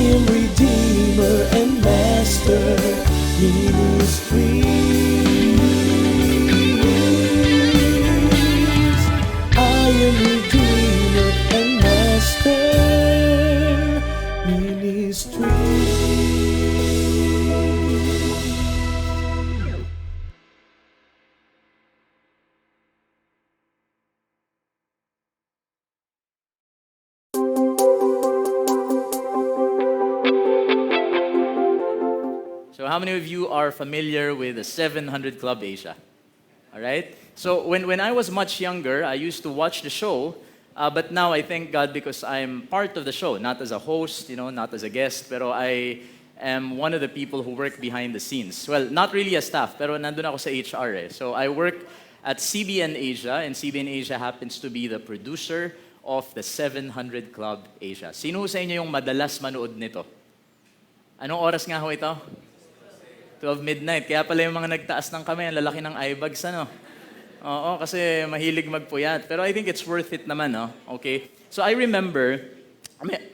am Redeemer and Master Ministries. I am Redeemer and Master Ministries. So how many of you are familiar with the 700 Club Asia? All right? So when I was much younger, I used to watch the show, but now I thank God because I'm part of the show, not as a host, not as a guest, pero I am one of the people who work behind the scenes. Well, not really a staff, pero nandun ako sa HR eh. So I work at CBN Asia, and CBN Asia happens to be the producer of the 700 Club Asia. Sino sa inyo yung madalas manood nito? Anong oras nga ho ito? 12 midnight. Kaya pala yung mga nagtaas ng kamay, ang lalaki ng eye bags, ano? Oo, kasi mahilig magpuyat. Pero I think it's worth it naman, no? Okay? So I remember,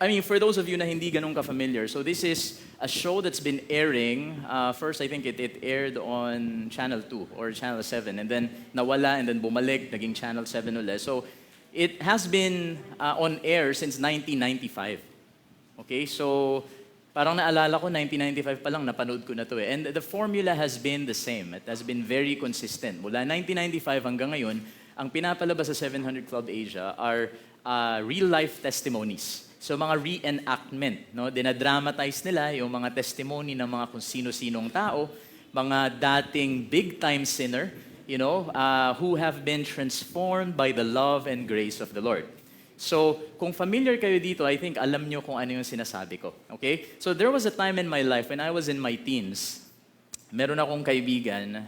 I mean, for those of you na hindi ganun ka-familiar, so this is a show that's been airing. First, I think it aired on Channel 2 or Channel 7. And then nawala, and then bumalik, naging Channel 7 ulit. So it has been on air since 1995. Okay? So parang naalala ko, 1995 pa lang, napanood ko na to eh. And the formula has been the same. It has been very consistent. Mula 1995 hanggang ngayon, ang pinapalabas sa 700 Club Asia are real-life testimonies. So mga reenactment, no? Dinadramatize nila yung mga testimony ng mga kung sino-sinong tao, mga dating big-time sinner, who have been transformed by the love and grace of the Lord. So, kung familiar kayo dito, I think alam nyo kung ano yung sinasabi ko. Okay? So, there was a time in my life when I was in my teens, meron akong kaibigan,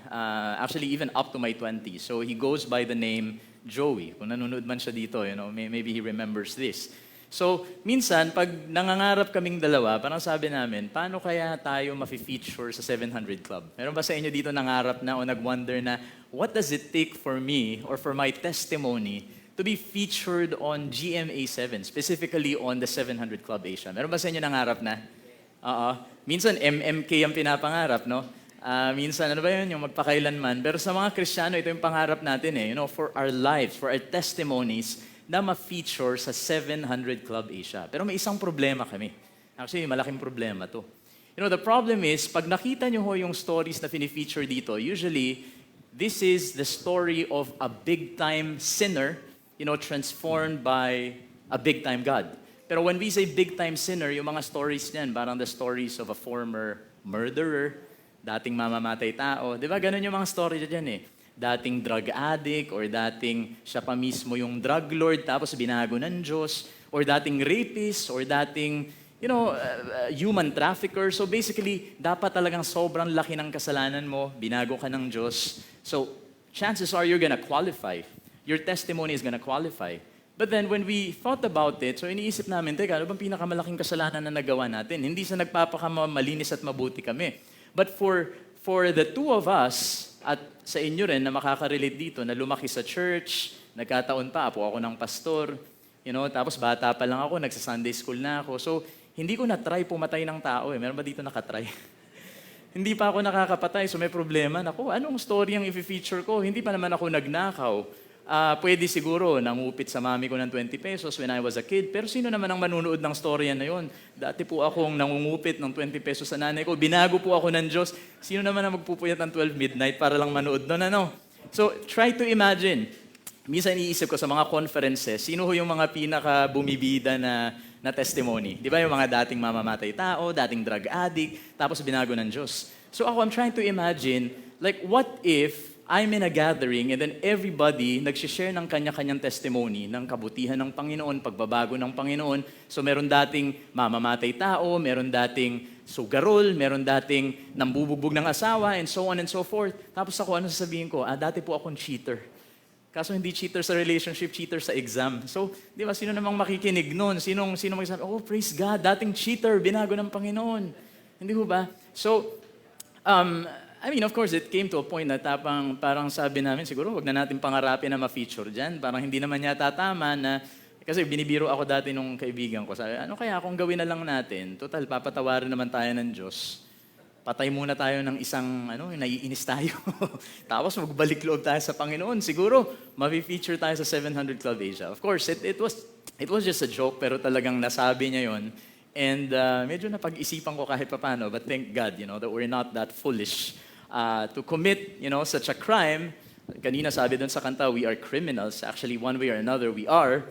actually even up to my 20s. So, he goes by the name Joey. Kung nanonood man siya dito, maybe he remembers this. So, minsan, pag nangangarap kaming dalawa, parang sabi namin, paano kaya tayo mafe-feature sa 700 Club? Meron ba sa inyo dito nangarap na o nag-wonder na, what does it take for me or for my testimony to be featured on GMA7, specifically on the 700 Club Asia? Meron ba sa inyo nangarap na? Minsan, MMK ang pinapangarap, no? Minsan, ano ba yun? Yung magpakailanman. Pero sa mga Kristiyano, ito yung pangarap natin eh. For our lives, for our testimonies, na ma-feature sa 700 Club Asia. Pero may isang problema kami. Actually, malaking problema to. The problem is, pag nakita nyo ho yung stories na fini-feature dito, usually, this is the story of a big-time sinner transformed by a big-time God. Pero when we say big-time sinner, yung mga stories niyan, parang the stories of a former murderer, dating mamamatay tao. Di ba? Ganun yung mga story dyan eh. Dating drug addict, or dating siya pa mismo yung drug lord, tapos binago ng Diyos, or dating rapist, or dating, human trafficker. So basically, dapat talagang sobrang laki ng kasalanan mo, binago ka ng Diyos. So chances are you're gonna qualify. Your testimony is gonna qualify. But then when we thought about it, so iniisip namin, teka, ano bang pinakamalaking kasalanan na nagawa natin? Hindi sa nagpapakamalinis at mabuti kami. But for the two of us, at sa inyo rin na makaka-relate dito, na lumaki sa church, nagkataon pa, apo ako ng pastor, tapos bata pa lang ako, nagsa-Sunday school na ako. So hindi ko na-try pumatay ng tao eh. Meron ba dito nakatry? Hindi pa ako nakakapatay, so may problema. Naku, anong story ang i-feature ko? Hindi pa naman ako nagnakaw. Pwede siguro nangupit sa mami ko ng 20 pesos when I was a kid. Pero sino naman ang manunood ng storya na yon? Dati po akong nangungupit ng 20 pesos sa nanay ko. Binago po ako ng Diyos. Sino naman ang magpupuyat ng 12 midnight para lang manood doon? So, try to imagine. Minsan iniisip ko sa mga conferences, sino ho yung mga pinaka-bumibida na testimony? Di ba yung mga dating mamamatay tao, dating drug addict, tapos binago ng Diyos. So ako, I'm trying to imagine, like, what if I'm in a gathering and then everybody nagsishare ng kanya-kanyang testimony ng kabutihan ng Panginoon, pagbabago ng Panginoon. So meron dating mamamatay tao, meron dating sugarol, meron dating nambubugbog ng asawa, and so on and so forth. Tapos ako, ano sasabihin ko? Dati po akong cheater. Kaso hindi cheater sa relationship, cheater sa exam. So, di ba, sino namang makikinig nun? Sino magsasabi, oh, praise God, dating cheater, binago ng Panginoon. Hindi ho ba? So, I mean, of course, it came to a point na parang sabi namin, siguro wag na natin pangarapin na ma-feature dyan. Parang hindi naman yata tama na Kasi binibiro ako dati nung kaibigan ko, sabi, ano kaya kung gawin na lang natin? Total, papatawarin naman tayo ng Diyos. Patay muna tayo ng isang, naiinis tayo. Tapos magbalik loob tayo sa Panginoon. Siguro, ma-feature tayo sa 700 Club Asia. Of course, it was just a joke, pero talagang nasabi niya yon. And medyo napag-isipan ko kahit papano, but thank God, that we're not that foolish to commit, such a crime. Kanina sabi dun sa kanta, we are criminals. Actually, one way or another, we are.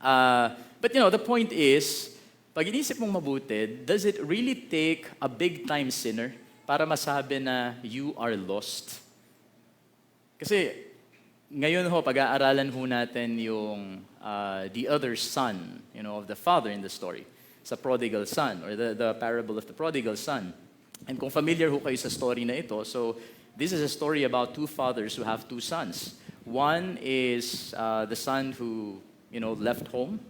But the point is, pag inisip mong mabuti, does it really take a big-time sinner para masabi na you are lost? Kasi ngayon pag-aaralan natin yung the other son, of the father in the story, sa prodigal son, or the parable of the prodigal son. And kung familiar kayo sa story na ito, so this is a story about two fathers who have two sons. One is the son who left home,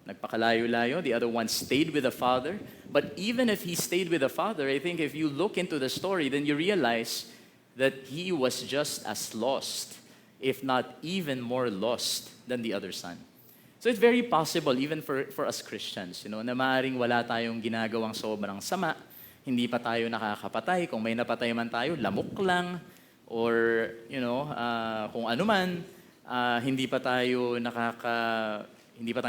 nagpakalayo-layo. The other one stayed with the father. But even if he stayed with the father, I think if you look into the story, then you realize that he was just as lost, if not even more lost than the other son. So it's very possible, even for us Christians, na maaaring wala tayong ginagawang sobrang sama, hindi pa tayo nakakapatay. Kung may napatay man tayo, lamok lang, or, kung ano man, hindi pa tayo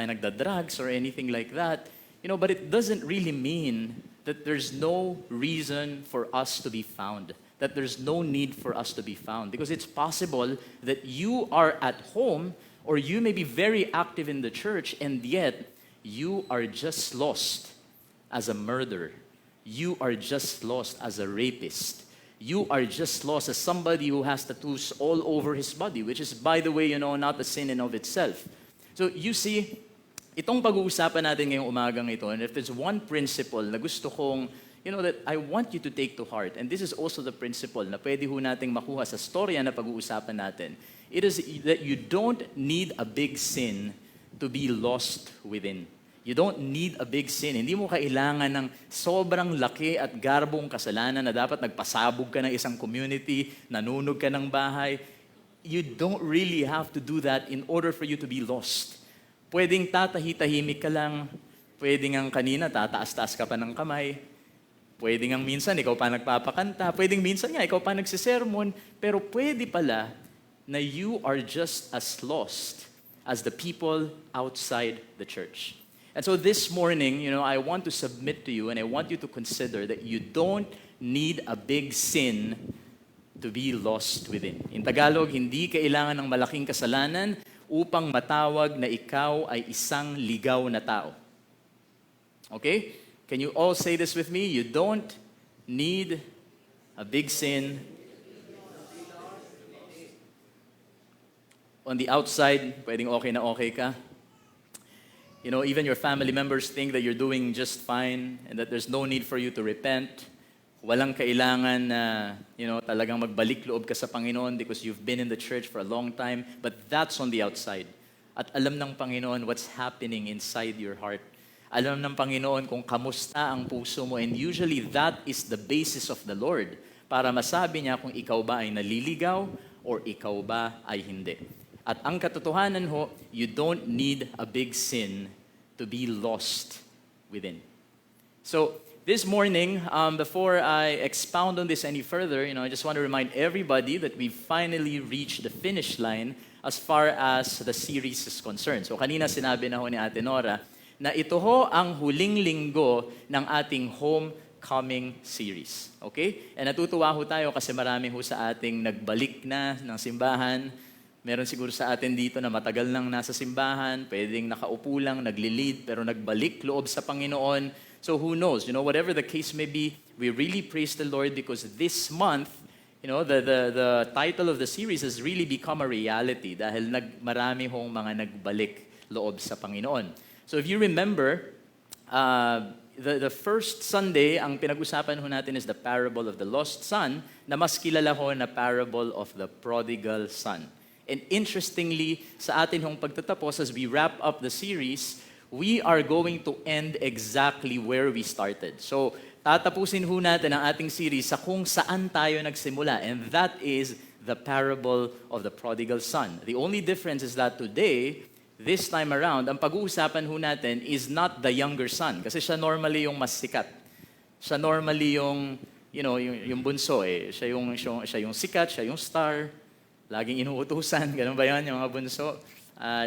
nagda-drugs or anything like that. But it doesn't really mean that there's no reason for us to be found, that there's no need for us to be found. Because it's possible that you are at home, or you may be very active in the church, and yet you are just lost as a murderer. You are just lost as a rapist. You are just lost as somebody who has tattoos all over his body, which is, by the way, not a sin in of itself. So you see, itong pag-uusapan natin ngayong umagang ito, and if there's one principle na gusto kong, that I want you to take to heart, and this is also the principle na pwede nating makuha sa storya na pag-uusapan natin, it is that you don't need a big sin to be lost within. You don't need a big sin. Hindi mo kailangan ng sobrang laki at garbong kasalanan na dapat nagpasabog ka ng isang community, nanunog ka ng bahay. You don't really have to do that in order for you to be lost. Pwedeng tatahi-tahimik ka lang. Pwedeng ang kanina, tataas-taas ka pa ng kamay. Pwedeng ang minsan, ikaw pa nagpapakanta. Pwedeng minsan nga, ikaw pa nagsisermon. Pero pwede pala na you are just as lost as the people outside the church. And so this morning, I want to submit to you and I want you to consider that you don't need a big sin to be lost within. In Tagalog, hindi kailangan ng malaking kasalanan upang matawag na ikaw ay isang ligaw na tao. Okay? Can you all say this with me? You don't need a big sin. On the outside, pwedeng okay na okay ka. Even your family members think that you're doing just fine and that there's no need for you to repent. Walang kailangan na, talagang magbalik loob ka sa Panginoon because you've been in the church for a long time. But that's on the outside. At alam ng Panginoon what's happening inside your heart. Alam ng Panginoon kung kamusta ang puso mo. And usually that is the basis of the Lord para masabi niya kung ikaw ba ay naliligaw or ikaw ba ay hindi. At ang katotohanan you don't need a big sin to be lost within. So, this morning, before I expound on this any further, I just want to remind everybody that we finally reached the finish line as far as the series is concerned. So, kanina sinabi na ni Ate Nora na ito ang huling linggo ng ating homecoming series. Okay? And natutuwa tayo kasi marami sa ating nagbalik na ng simbahan. Meron siguro sa atin dito na matagal nang nasa simbahan, pwedeng nakaupo lang, nagli-lead, pero nagbalik loob sa Panginoon. So who knows, whatever the case may be, we really praise the Lord because this month, the title of the series has really become a reality dahil marami mga nagbalik loob sa Panginoon. So if you remember, the first Sunday, ang pinag-usapan natin is the parable of the lost son, na mas kilala na parable of the prodigal son. And interestingly, sa atin pagtatapos, as we wrap up the series, we are going to end exactly where we started. So, tatapusin natin ang ating series sa kung saan tayo nagsimula, and that is the parable of the prodigal son. The only difference is that today, this time around, ang pag-uusapan ho natin is not the younger son. Kasi siya normally yung mas sikat. Siya normally yung, yung bunso eh. Siya yung sikat, siya yung star. Laging inuutusan, ganun ba yan, yung mga bunso?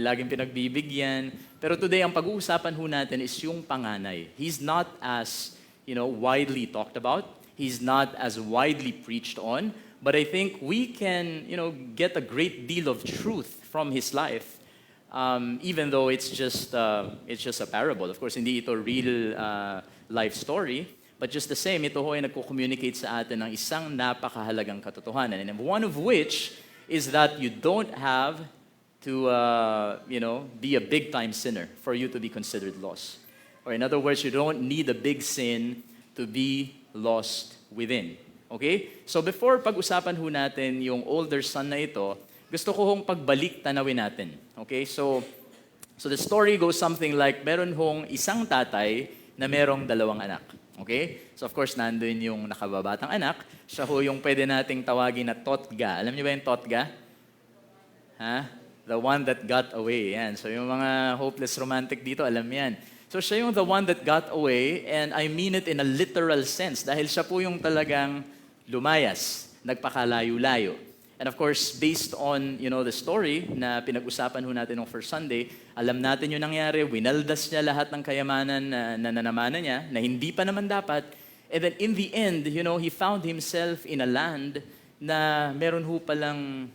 Laging pinagbibigyan. Pero today, ang pag-uusapan ho natin is yung panganay. He's not as, widely talked about. He's not as widely preached on. But I think we can, get a great deal of truth from his life. Even though it's just a parable. Of course, hindi ito real life story. But just the same, ito ho ay nagko-communicate sa atin ng isang napakahalagang katotohanan. And one of which is that you don't have to, be a big-time sinner for you to be considered lost. Or in other words, you don't need a big sin to be lost within. Okay? So before pag-usapan ho natin yung older son na ito, gusto ko hong pagbalik tanawin natin. Okay? So the story goes something like, meron hong isang tatay na merong dalawang anak. Okay? So of course, nandun yung nakababatang anak. Siya ho yung pwede nating tawagin na totga. Alam niyo ba yung totga? Ha? The one that got away. Yan. So yung mga hopeless romantic dito, alam yan. So siya yung the one that got away, and I mean it in a literal sense dahil siya po yung talagang lumayas, nagpakalayo-layo. And of course, based on, the story na pinag-usapan ho natin ng first Sunday, alam natin yung nangyari, winaldas niya lahat ng kayamanan na nanamana niya, na hindi pa naman dapat. And then in the end, he found himself in a land na meron ho palang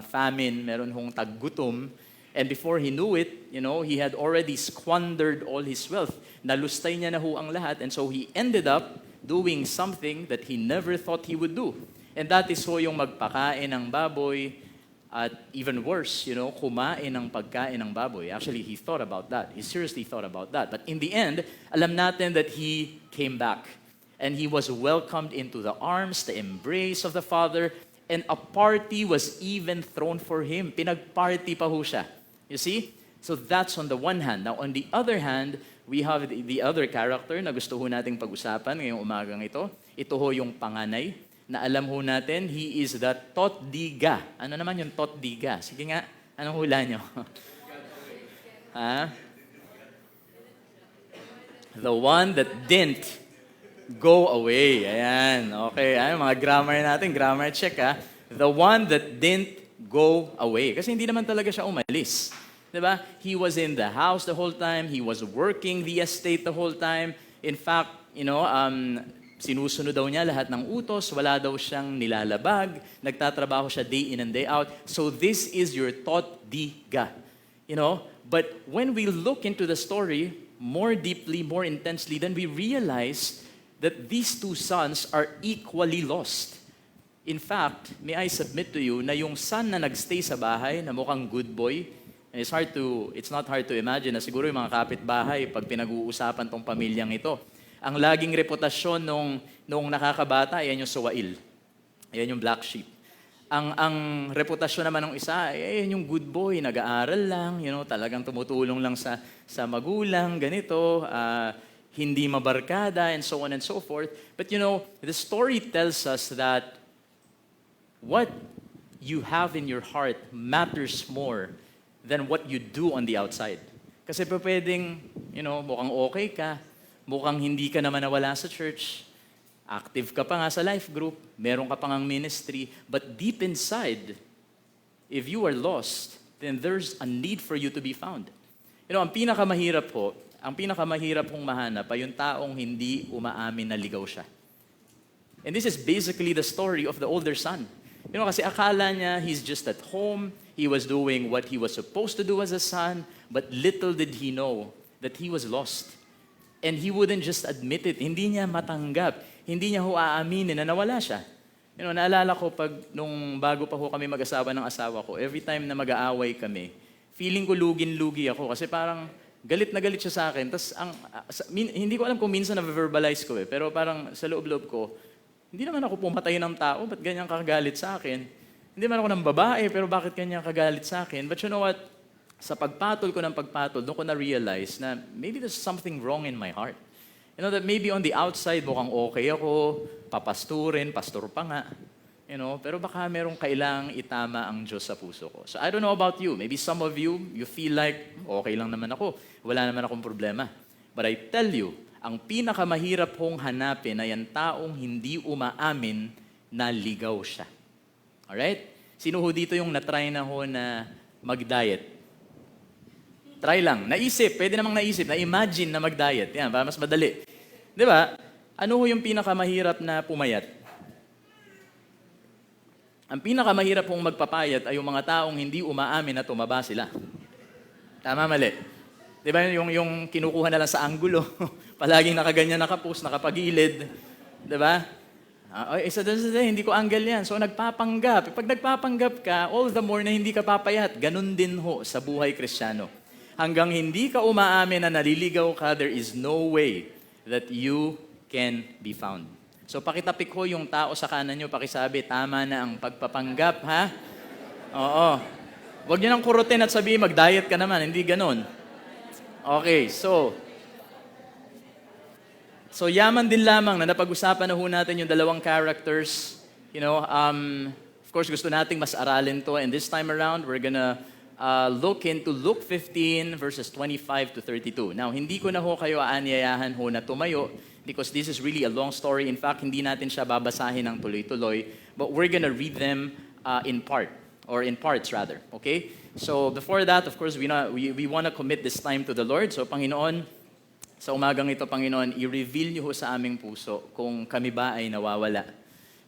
famine, meron hong taggutom. And before he knew it, he had already squandered all his wealth. Nalustay niya na ho ang lahat. And so he ended up doing something that he never thought he would do. And that is ho yung magpakain ng baboy at even worse, kumain ng pagkain ng baboy. Actually, he thought about that. He seriously thought about that. But in the end, alam natin that he came back. And he was welcomed into the arms, the embrace of the Father, and a party was even thrown for him. Pinag-party pa ho siya. You see? So that's on the one hand. Now, on the other hand, we have the other character na gusto ho nating pag-usapan ngayong umagang ito. Ito ho yung panganay na alam ho natin, he is the totdiga. Ano naman yung totdiga? Sige nga, anong hula nyo? Ha? The one that didn't go away. Ayan, okay. Ayan, mga grammar natin, grammar check ha. The one that didn't go away. Kasi hindi naman talaga siya umalis. Diba? He was in the house the whole time. He was working the estate the whole time. In fact, sinusunod daw niya lahat ng utos. Wala daw siyang nilalabag. Nagtatrabaho siya day in and day out. So this is your totdiga. But when we look into the story more deeply, more intensely, then we realize that these two sons are equally lost. In fact, may I submit to you na yung son na nagstay sa bahay na mukhang good boy, and it's not hard to imagine na siguro yung mga kapitbahay pag pinag-uusapan tong pamilyang ito, ang laging reputasyon nung nakakabata, yan yung suwail. Yan yung black sheep. Ang reputasyon naman ng isa, yan yung good boy, nag-aaral lang, talagang tumutulong lang sa magulang, ganito, hindi mabarkada, and so on and so forth. But the story tells us that what you have in your heart matters more than what you do on the outside. Kasi pwedeng, mukhang okay ka, mukhang hindi ka naman nawala sa church, active ka pa nga sa life group, meron ka pa ngang ministry, but deep inside, if you are lost, then there's a need for you to be found. Ang pinakamahirap pong mahanap ay yung taong hindi umaamin na ligaw siya. And this is basically the story of the older son. Kasi akala niya he's just at home, he was doing what he was supposed to do as a son, but little did he know that he was lost. And he wouldn't just admit it. Hindi niya matanggap. Hindi niya aaminin na nawala siya. Naalala ko nung bago pa kami mag-asawa ng asawa ko, every time na mag-aaway kami, feeling ko lugin-lugi ako kasi parang galit na galit siya sa akin. Tapos hindi ko alam kung minsan na-verbalize ko pero parang sa loob-loob ko, hindi naman ako pumatay ng tao, ba't ganyan kagalit sa akin? Hindi man ako ng babae, pero bakit ganyan kagalit sa akin? But you know what? Sa pagpatol ko ng pagpatol, doon ko na-realize na maybe there's something wrong in my heart. That maybe on the outside, mukhang okay ako, papasturin, pastor pa nga. Pero baka merong kailangang itama ang Diyos sa puso ko. So I don't know about you. Maybe some of you, you feel like, okay lang naman ako. Wala naman akong problema. But I tell you, ang pinakamahirap hong hanapin ay ang taong hindi umaamin na ligaw siya. Alright? Sino ho dito yung natry na ho na mag-diet? Try lang. Naisip. Pwede namang naisip. Na-imagine na mag-diet. Yan, para mas madali. Di ba? Ano ho yung pinakamahirap na pumayat? Ang pinakamahirap pong magpapayat ay yung mga taong hindi umaamin na tumaba sila. Tama, mali. Di ba yung kinukuha na lang sa anggulo, palaging nakaganyan, nakapus, nakapagilid. Di ba? Isa doon sa hindi ko angle yan. So nagpapanggap. Pag nagpapanggap ka, all the more na hindi ka papayat. Ganun din ho sa buhay Kristiyano. Hanggang hindi ka umaamin na naliligaw ka, there is no way that you can be found. So pakitapik ho yung tao sa kanan nyo, pakisabi, tama na ang pagpapanggap, ha? Oo. Huwag nyo nang kurutin at sabihin, mag-diet ka naman. Hindi ganon. Okay, so yaman din lamang na napag-usapan na ho natin yung dalawang characters. Of course, gusto nating mas aralin to. And this time around, we're gonna look into Luke 15, verses 25 to 32. Now, hindi ko na ho kayo aanyayahan ho na tumayo, because this is really a long story. In fact, hindi natin siya babasahin ng tuloy-tuloy, but we're gonna read them in parts rather. Okay? So before that, of course, we want to commit this time to the Lord. So Panginoon, sa umagang ito, Panginoon, i-reveal niyo ho sa aming puso kung kami ba ay nawawala.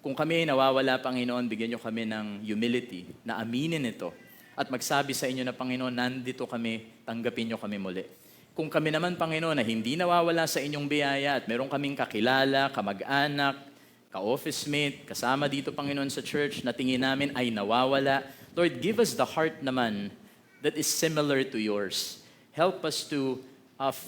Kung kami ay nawawala, Panginoon, bigyan niyo kami ng humility na aminin ito at magsabi sa inyo na, Panginoon, nandito kami, tanggapin niyo kami muli. Kung kami naman, Panginoon, na hindi nawawala sa inyong biyaya at meron kaming kakilala, kamag-anak, ka-office mate, kasama dito, Panginoon, sa church na tingin namin ay nawawala, Lord, give us the heart naman that is similar to yours. Help us to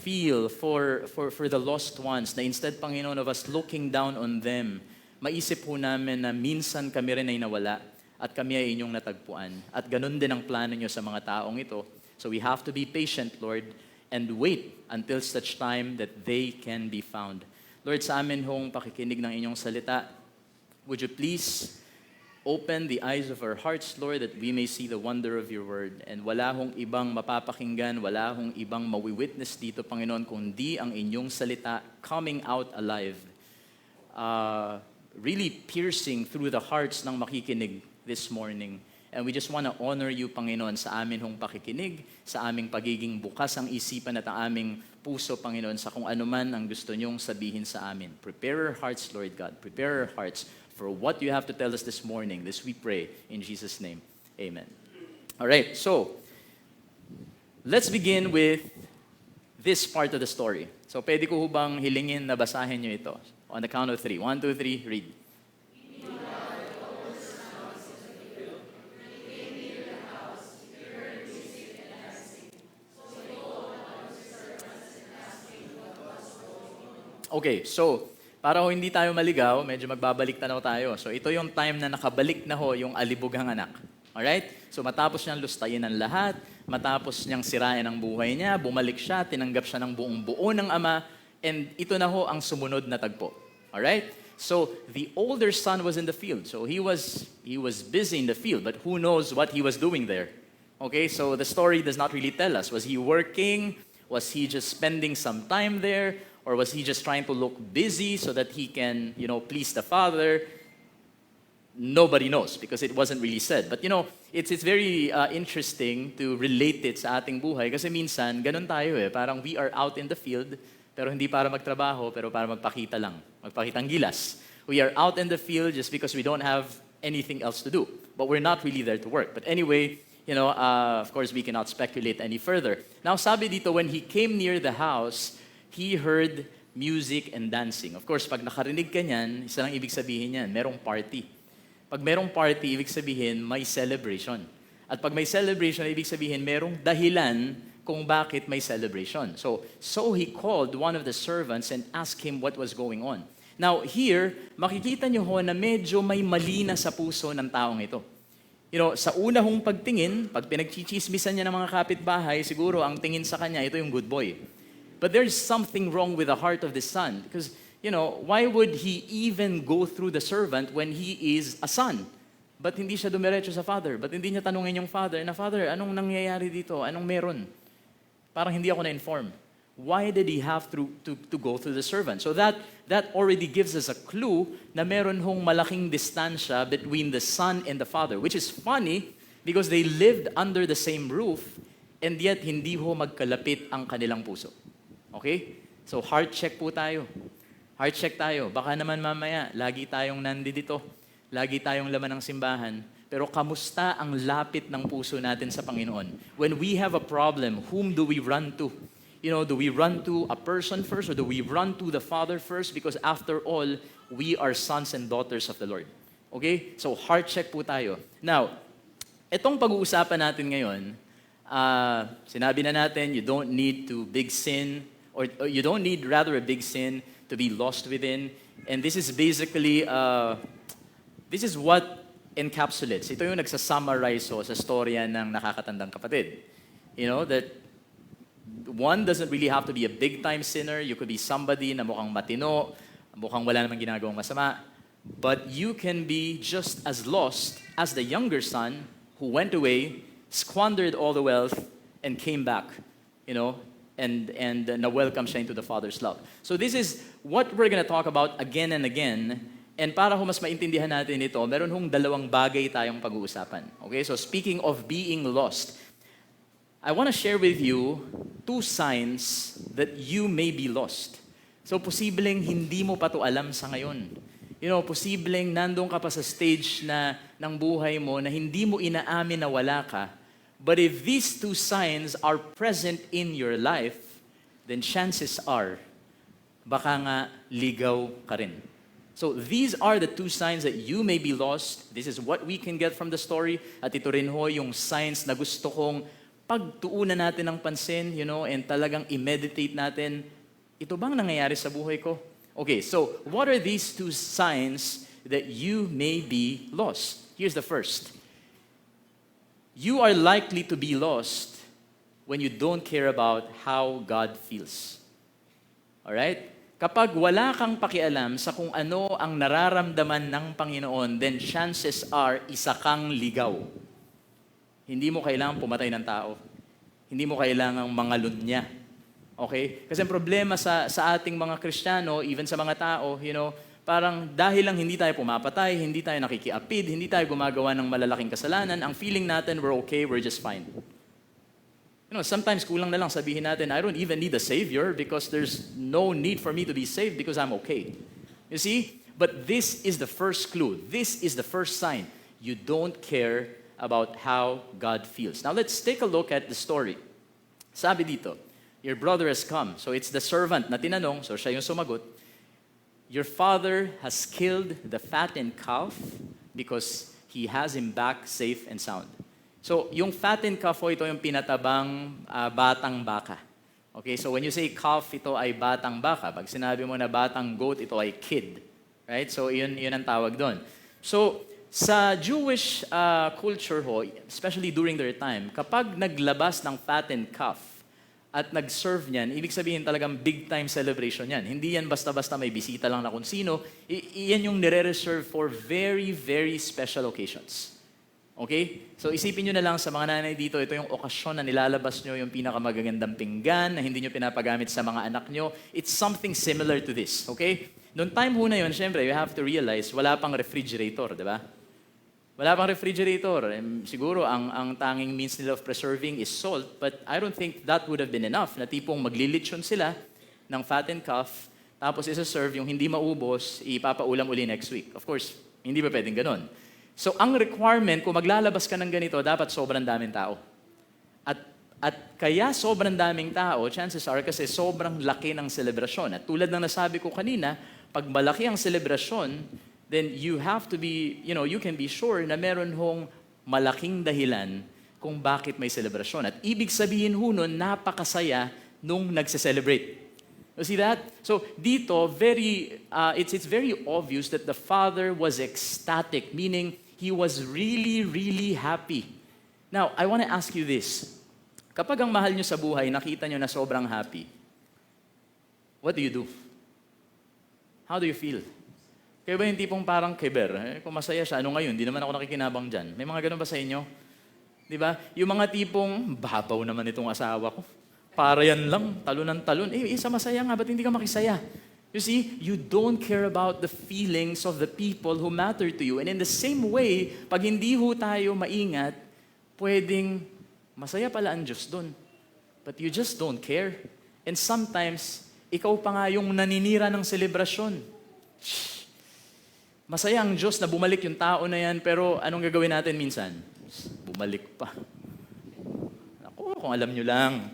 feel for the lost ones na instead, Panginoon, of us looking down on them, maisip po namin na minsan kami rin ay nawala at kami ay inyong natagpuan. At ganun din ang plano nyo sa mga taong ito. So we have to be patient, Lord, and wait until such time that they can be found. Lord, sa amin hong pakikinig ng inyong salita, would you please open the eyes of our hearts, Lord, that we may see the wonder of your word. And wala hong ibang mapapakinggan, wala hong ibang mawi-witness dito, Panginoon, kundi ang inyong salita coming out alive. Really piercing through the hearts ng makikinig this morning. And we just want to honor you, Panginoon, sa amin hong pakikinig, sa aming pagiging bukas ang isipan at ang aming puso, Panginoon, sa kung ano man ang gusto niyong sabihin sa amin. Prepare our hearts, Lord God. Prepare our hearts for what you have to tell us this morning. This we pray in Jesus' name. Amen. All right, so let's begin with this part of the story. So pwede ko hubang hilingin na basahin niyo ito. On the count of 3. 1, 2, 3, read. Okay, so para ho hindi tayo maligaw, medyo magbabalik tanaw tayo. So ito yung time na nakabalik na ho yung alibughang anak. Alright? So matapos niyang lustayin ang lahat, matapos niyang sirain ang buhay niya, bumalik siya, tinanggap siya ng buong buo ng ama, and ito na ho ang sumunod na tagpo. Alright? So the older son was in the field. So he was busy in the field, but who knows what he was doing there? Okay, so the story does not really tell us. Was he working? Was he just spending some time there? Or was he just trying to look busy so that he can, please the Father? Nobody knows because it wasn't really said. But it's very interesting to relate it sa ating buhay kasi minsan ganun tayo parang we are out in the field pero hindi para magtrabaho pero para magpakita lang, magpakitang gilas. We are out in the field just because we don't have anything else to do. But we're not really there to work. But anyway, of course we cannot speculate any further. Now sabi dito, when he came near the house, he heard music and dancing. Of course, pag nakarinig ka niyan, isa lang ibig sabihin niyan, merong party. Pag merong party, ibig sabihin may celebration. At pag may celebration, ibig sabihin merong dahilan kung bakit may celebration. So he called one of the servants and asked him what was going on. Now here, makikita niyo ho na medyo may mali na sa puso ng taong ito. Sa una hong pagtingin, pag pinagchichismisan niya ng mga kapitbahay, siguro ang tingin sa kanya, ito yung good boy. But there's something wrong with the heart of the son because why would he even go through the servant when he is a son? Ba't hindi siya dumiretso sa father? Ba't hindi niya tanungin yung father na, Father, anong nangyayari dito? Anong meron? Parang hindi ako na-inform. Why did he have to go through the servant? So that already gives us a clue na meron hong malaking distansya between the son and the father, which is funny because they lived under the same roof and yet hindi ho magkalapit ang kanilang puso. Okay? So heart check po tayo. Heart check tayo. Baka naman mamaya, lagi tayong nandito, lagi tayong laman ng simbahan, pero kamusta ang lapit ng puso natin sa Panginoon? When we have a problem, whom do we run to? Do we run to a person first or do we run to the Father first? Because after all, we are sons and daughters of the Lord. Okay? So heart check po tayo. Now, itong pag-uusapan natin ngayon, sinabi na natin, you don't need to big sin, or you don't need rather a big sin to be lost within. And this is basically, this is what encapsulates. Ito yung nagsasummarize sa storya ng nakakatandang kapatid. That one doesn't really have to be a big-time sinner. You could be somebody na mukhang matino, mukhang wala namang ginagawang masama. But you can be just as lost as the younger son who went away, squandered all the wealth, and came back, and na-welcome siya into the Father's love. So this is what we're going to talk about again and again. And para ho mas maintindihan natin ito, meron hong dalawang bagay tayong pag-uusapan. Okay, so speaking of being lost, I want to share with you 2 signs that you may be lost. So posibleng hindi mo pa to alam sa ngayon. Posibleng nandun ka pa sa stage ng buhay mo na hindi mo inaamin na wala ka. But if these 2 signs are present in your life, then chances are, baka nga ligaw ka rin. So these are the 2 signs that you may be lost. This is what we can get from the story. At ito rin ho yung signs na gusto kong pagtuunan natin ng pansin, and talagang i-meditate natin, ito bang nangyayari sa buhay ko? Okay, so what are these 2 signs that you may be lost? Here's the first. You are likely to be lost when you don't care about how God feels. Alright? Kapag wala kang pakialam sa kung ano ang nararamdaman ng Panginoon, then chances are isa kang ligaw. Hindi mo kailangang pumatay ng tao. Hindi mo kailangang mangalun niya. Okay? Kasi ang problema sa ating mga Kristiyano, even sa mga tao, parang dahil lang hindi tayo pumapatay, hindi tayo nakikiapid, hindi tayo gumagawa ng malalaking kasalanan, ang feeling natin, we're okay, we're just fine. Sometimes kulang na lang sabihin natin, I don't even need a Savior because there's no need for me to be saved because I'm okay. You see? But this is the first clue. This is the first sign. You don't care about how God feels. Now let's take a look at the story. Sabi dito, your brother has come. So it's the servant na tinanong, so siya yung sumagot. Your father has killed the fattened calf because he has him back safe and sound. So yung fattened calf, ito yung pinatabang batang baka. Okay, so when you say calf, ito ay batang baka. Pag sinabi mo na batang goat, ito ay kid. Right? So yun ang tawag doon. So sa Jewish culture ho, especially during their time, kapag naglabas ng fattened calf at nag-serve niyan, ibig sabihin talagang big-time celebration yan. Hindi yan basta-basta may bisita lang na kung sino. Iyan yung nire-reserve for very, very special occasions. Okay? So isipin nyo na lang sa mga nanay dito, ito yung okasyon na nilalabas nyo yung pinakamagagandang pinggan na hindi nyo pinapagamit sa mga anak nyo. It's something similar to this. Okay? Noong time ho na yun, syempre, you have to realize, wala pang refrigerator, di ba? Wala pang refrigerator. Siguro, ang tanging means nila of preserving is salt, but I don't think that would have been enough. Na tipong maglilitsyon sila ng fattened calf, tapos isa-serve yung hindi maubos, ipapaulam uli next week. Of course, hindi ba pwedeng ganun? So, ang requirement, kung maglalabas ka ng ganito, dapat sobrang daming tao. At kaya sobrang daming tao, chances are kasi sobrang laki ng selebrasyon. At tulad ng nasabi ko kanina, pag malaki ang selebrasyon, then you have to be, you can be sure na meron hong malaking dahilan kung bakit may selebrasyon. At ibig sabihin ho nun, napakasaya nung nagse-celebrate. You see that? So dito, it's very obvious that the father was ecstatic, meaning he was really, really happy. Now, I want to ask you this. Kapag ang mahal nyo sa buhay, nakita nyo na sobrang happy, what do you do? How do you feel? Kayo ba yung tipong parang Keber? Kung masaya siya, ano ngayon? Hindi naman ako nakikinabang dyan. May mga ganun ba sa inyo? Di ba? Yung mga tipong, babaw naman itong asawa ko. Para yan lang, talon ng talon. Isa masaya nga, ba't hindi ka makisaya? You see, you don't care about the feelings of the people who matter to you. And in the same way, pag hindi ho tayo maingat, pwedeng masaya pala ang Diyos doon. But you just don't care. And sometimes, ikaw pa nga yung naninira ng selebrasyon. Shh. Masaya ang Diyos na bumalik yung tao na yan, pero anong gagawin natin minsan? Bumalik pa. Ako, kung alam nyo lang.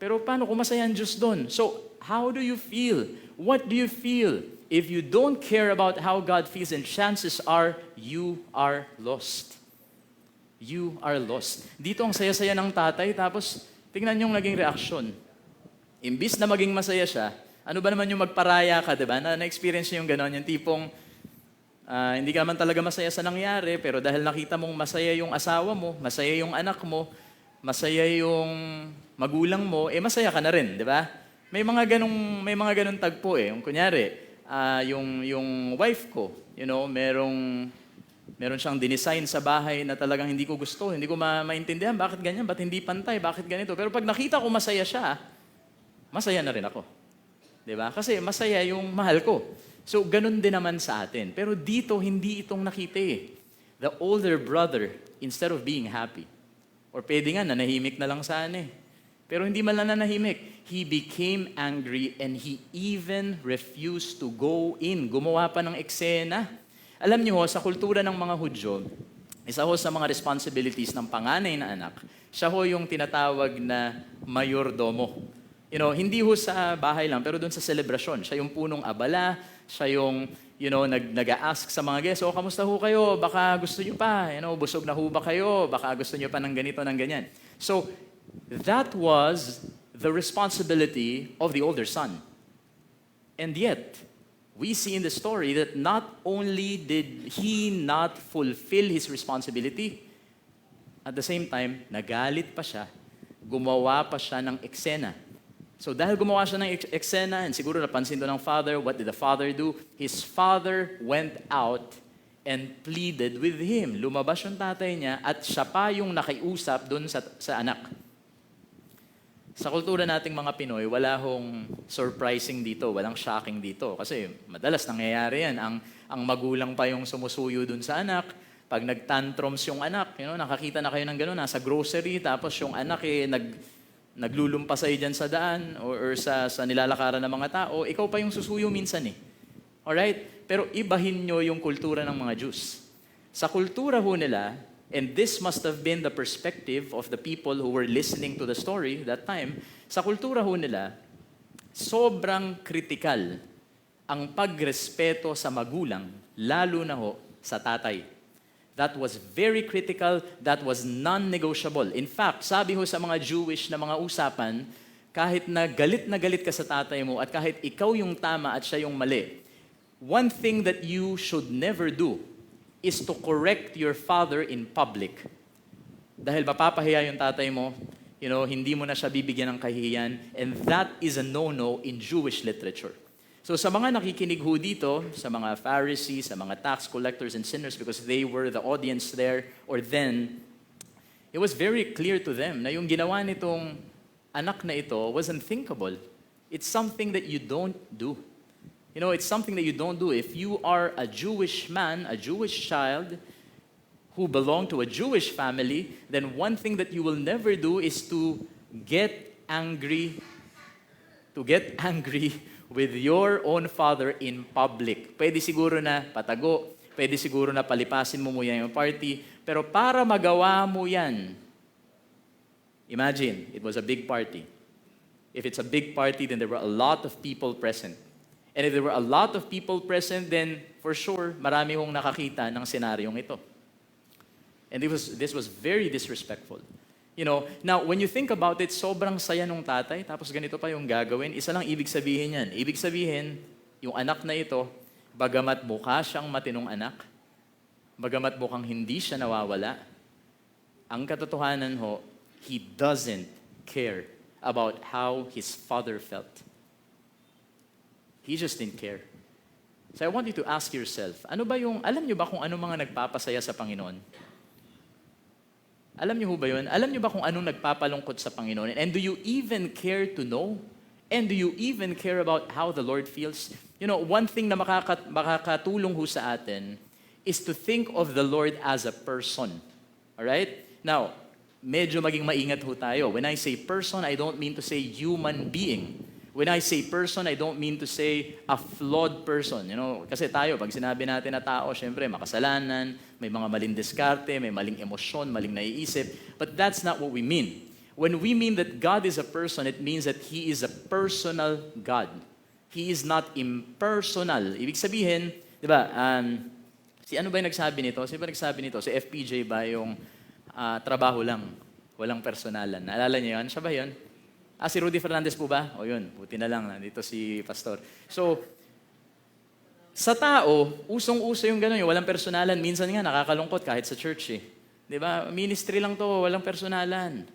Pero paano kung masaya ang Diyos doon? So, how do you feel? What do you feel? If you don't care about how God feels, and chances are, you are lost. You are lost. Dito ang saya-saya ng tatay, tapos tingnan yung naging reaksyon. Imbis na maging masaya siya, ano ba naman yung magparaya ka, diba? Na-experience niyo yung gano'n, yung tipong hindi ka naman talaga masaya sa nangyari, pero dahil nakita mong masaya yung asawa mo, masaya yung anak mo, masaya yung magulang mo, masaya ka na rin, di ba? May mga ganong tagpo eh. Yung kunyari, yung wife ko, meron siyang dinesign sa bahay na talagang hindi ko gusto, hindi ko maintindihan, bakit ganyan, ba't hindi pantay, bakit ganito. Pero pag nakita ko masaya siya, masaya na rin ako. Diba? Kasi masaya yung mahal ko. So, ganun din naman sa atin. Pero dito, hindi itong nakita eh. The older brother, instead of being happy, or pwede nga, nanahimik na lang sana eh. Pero hindi man lang nanahimik. He became angry and he even refused to go in. Gumawa pa ng eksena. Alam niyo ho, sa kultura ng mga Hudyo, isa ho sa mga responsibilities ng panganay na anak, siya ho yung tinatawag na mayordomo. Hindi ho sa bahay lang, pero doon sa selebrasyon. Siya yung punong abala, siya yung, nag-a-ask sa mga guests, kamusta ho kayo? Baka gusto nyo pa, busog na ho ba kayo? Baka gusto nyo pa ng ganito, ng ganyan. So, that was the responsibility of the older son. And yet, we see in the story that not only did he not fulfill his responsibility, at the same time, nagalit pa siya, gumawa pa siya ng eksena. So dahil gumawa siya ng eksena, and siguro napansin doon ng father, what did the father do? His father went out and pleaded with him. Lumabas yung tatay niya at siya pa yung nakiusap doon sa anak. Sa kultura nating mga Pinoy, wala hong surprising dito, walang shocking dito. Kasi madalas nangyayari yan. Ang magulang pa yung sumusuyo doon sa anak. Pag nag-tantrums yung anak, nakakita na kayo ng gano'n, nasa grocery, tapos yung anak naglulumpasay dyan sa daan or sa nilalakaran ng mga tao, ikaw pa yung susuyo minsan eh. Alright? Pero ibahin nyo yung kultura ng mga Jews. Sa kultura ho nila, and this must have been the perspective of the people who were listening to the story that time, sa kultura ho nila, sobrang kritikal ang pagrespeto sa magulang, lalo na ho sa tatay. That was very critical, that was non-negotiable. In fact, sabi ho sa mga Jewish na mga usapan, kahit na galit ka sa tatay mo at kahit ikaw yung tama at siya yung mali, one thing that you should never do is to correct your father in public. Dahil mapapahiya yung tatay mo, hindi mo na siya bibigyan ng kahihiyan, and that is a no-no in Jewish literature. So sa mga nakikinig ho dito, sa mga Pharisees, sa mga tax collectors and sinners, because they were the audience there, or then, it was very clear to them na yung ginawa nitong anak na ito was unthinkable. It's something that you don't do. It's something that you don't do. If you are a Jewish man, a Jewish child, who belong to a Jewish family, then one thing that you will never do is to get angry with your own father in public. Pwede siguro na patago, pwede siguro na palipasin mo yan yung party, pero para magawa mo yan, imagine, it was a big party. If it's a big party, then there were a lot of people present. And if there were a lot of people present, then for sure, marami hong nakakita ng senaryong ito. And this was very disrespectful. Now, when you think about it, sobrang saya nung tatay, tapos ganito pa yung gagawin. Isa lang ibig sabihin yan. Ibig sabihin, yung anak na ito, bagamat mukha siyang matinong anak, bagamat mukhang hindi siya nawawala, ang katotohanan ho, he doesn't care about how his father felt. He just didn't care. So I want you to ask yourself, alam niyo ba kung ano mga nagpapasaya sa Panginoon? Alam niyo ba yun? Alam niyo ba kung anong nagpapalungkot sa Panginoon? And do you even care to know? And do you even care about how the Lord feels? You know, one thing na makakatulong ho sa atin is to think of the Lord as a person. Alright? Now, medyo maging maingat ho tayo. When I say person, I don't mean to say human being. When I say person, I don't mean to say a flawed person. You know, kasi tayo, pag sinabi natin na tao, syempre, makasalanan, may mga maling diskarte, may maling emosyon, maling naiisip. But that's not what we mean. When we mean that God is a person, it means that He is a personal God. He is not impersonal. Ibig sabihin, di ba, ano ba yung nagsabi nito? Sino ba nagsabi nito? Si FPJ ba yung trabaho lang, walang personalan? Naalala niyo yun? Siya ba yun? Si Rudy Fernandez po ba? O yun, buti na lang, nandito si Pastor. So, sa tao, usong-uso yung gano'n, yung walang personalan. Minsan nga, nakakalungkot kahit sa church eh. Di ba? Ministry lang to, walang personalan.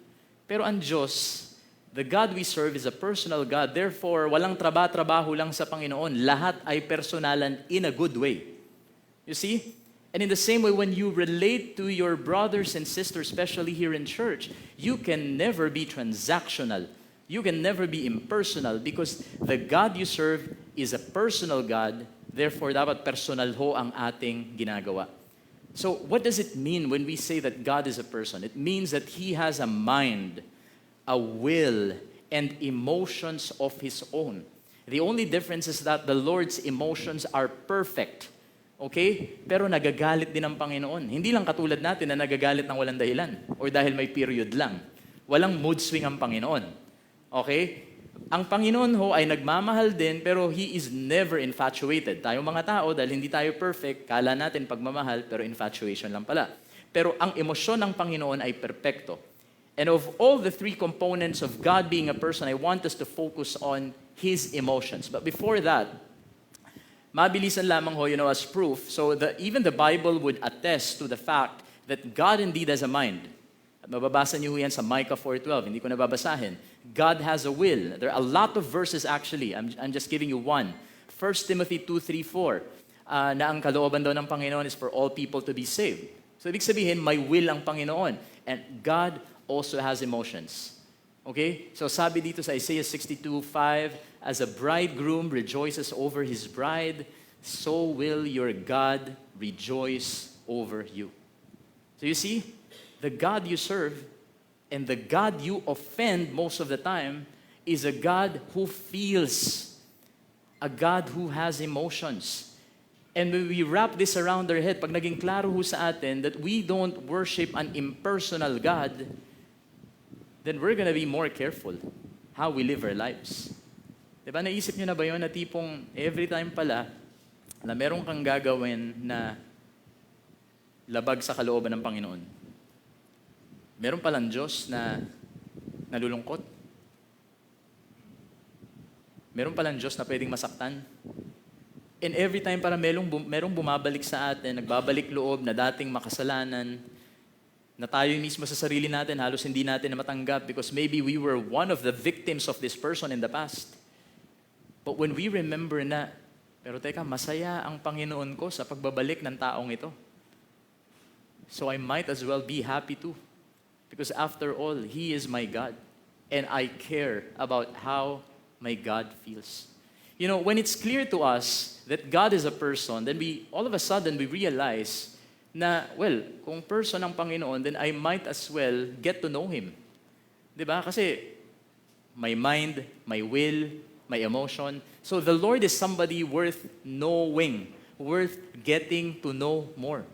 Pero ang Diyos, the God we serve is a personal God. Therefore, walang trabaho lang sa Panginoon. Lahat ay personalan in a good way. You see? And in the same way, when you relate to your brothers and sisters, especially here in church, you can never be transactional. You can never be impersonal because the God you serve is a personal God. Therefore, dapat personal ho ang ating ginagawa. So, what does it mean when we say that God is a person? It means that He has a mind, a will, and emotions of His own. The only difference is that the Lord's emotions are perfect. Okay? Pero nagagalit din ang Panginoon. Hindi lang katulad natin na nagagalit ng walang dahilan or dahil may period lang. Walang mood swing ang Panginoon. Okay? Ang Panginoon ho ay nagmamahal din pero He is never infatuated. Tayong mga tao, dahil hindi tayo perfect, kala natin pagmamahal pero infatuation lang pala. Pero ang emosyon ng Panginoon ay perpekto. And of all the three components of God being a person, I want us to focus on His emotions. But before that, mabilisan lamang ho, as proof. So even the Bible would attest to the fact that God indeed has a mind. At mababasa niyo yan sa Micah 4:12. Hindi ko nababasahin. God has a will. There are a lot of verses actually. I'm just giving you one. 1 Timothy 2:3-4. Na ang kalooban daw ng Panginoon is for all people to be saved. So ibig sabihin, may will ang Panginoon. And God also has emotions. Okay? So sabi dito sa Isaiah 62:5, as a bridegroom rejoices over his bride, so will your God rejoice over you. So you see, the God you serve and the God you offend most of the time is a God who feels, a God who has emotions. And when we wrap this around our head, pag naging klaro ho sa atin that we don't worship an impersonal God, then we're gonna be more careful how we live our lives. Diba, naisip nyo na ba yun na tipong every time pala na meron kang gagawin na labag sa kalooban ng Panginoon, meron palang Diyos na nalulungkot? Meron palang Diyos na pwedeng masaktan? And every time para merong bumabalik sa atin, nagbabalik loob na dating makasalanan, na tayo mismo sa sarili natin, halos hindi natin na matanggap because maybe we were one of the victims of this person in the past. But when we remember na, pero teka, masaya ang Panginoon ko sa pagbabalik ng taong ito. So I might as well be happy too. Because after all, He is my God. And I care about how my God feels. You know, when it's clear to us that God is a person, then all of a sudden, we realize na, well, kung person ang Panginoon, then I might as well get to know Him. Diba? Kasi may mind, may will, may emotion. So the Lord is somebody worth knowing, worth getting to know more.